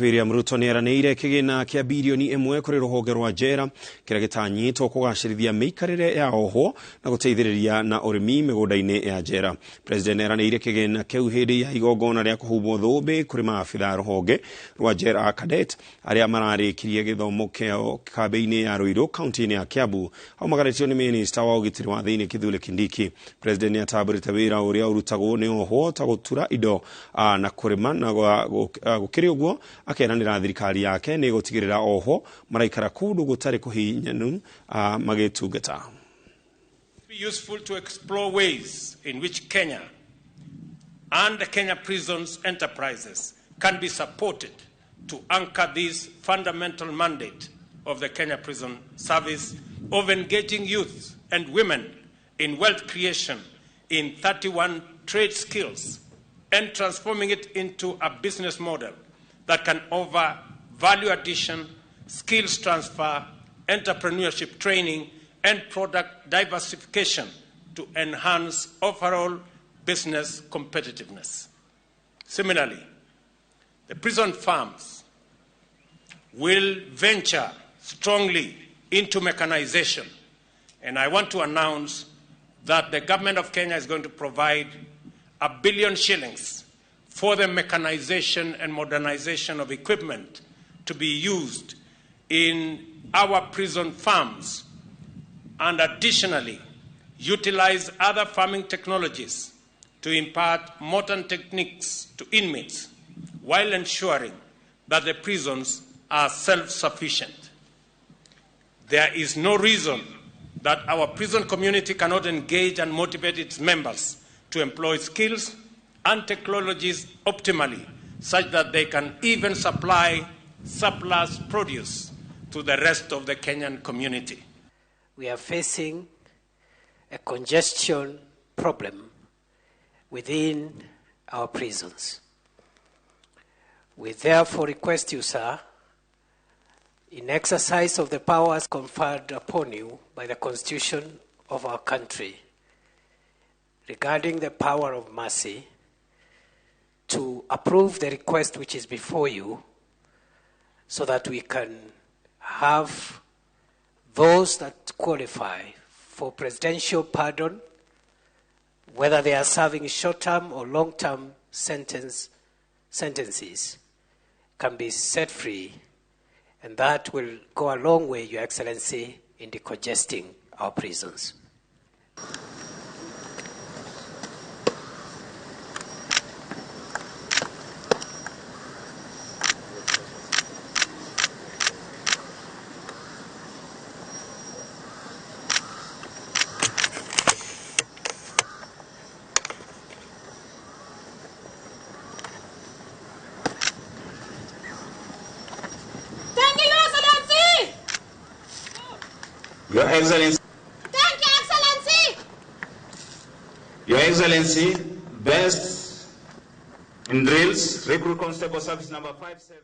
William Ruto nĩeranĩire kĩgĩna kĩa bilioni 1 kũrĩ rũhonge rwa njera kĩrĩa gĩtanyĩtwo kũgacĩrithia mĩikarĩre ya oho na gũteithĩrĩria na ũrĩmi mĩgũnda-inĩ ya njera. President nĩeranĩire kĩgĩna kĩu hĩndĩ ya igongona rĩa kũhumbwo thũmbĩ kũrĩ maabitha rũhonge rwa njera cadet arĩa mararĩkirie gĩthomo kĩao kambĩ-inĩ ya Ruto kaunti-inĩ ya Kiambu aumagarĩtio nĩ minister wa ũgitĩri wa thĩinĩ Kithure Kindiki. President nĩatambũrĩte wĩra ũrĩa ũrutagwo nĩ oho ta gũtura indo na kũrĩma na gũkĩrĩ ũguo akeranĩra thirikari yake nĩ gũtigĩrĩra oho maraikara kũndũ gũtarĩ kũhihinyanu magĩtungata. Be useful to explore ways in which Kenya and the Kenya prisons enterprises can be supported to anchor this fundamental mandate of the Kenya Prison Service of engaging youth and women in wealth creation in 31 trade skills and transforming it into a business model that can offer value addition, skills transfer, entrepreneurship training, and product diversification to enhance overall business competitiveness. Similarly, the prison farms will venture strongly into mechanization, and I want to announce that the government of Kenya is going to provide R1 billion for the mechanization and modernization of equipment to be used in our prison farms, and additionally utilize other farming technologies to impart modern techniques to inmates while ensuring that the prisons are self-sufficient. There is no reason that our prison community cannot engage and motivate its members to employ skills and technologies optimally, such that they can even supply surplus produce to the rest of the Kenyan community. We are facing a congestion problem within our prisons. We therefore request you, sir, in exercise of the powers conferred upon you by the Constitution of our country, regarding the power of mercy, to approve the request which is before you so that we can have those that qualify for presidential pardon, whether they are serving short-term or long-term sentences, can be set free, and that will go a long way, Your Excellency, in decongesting our prisons. Your Excellency. Thank you, Excellency. Your Excellency, best in drills, Recruit Constable Service number 57.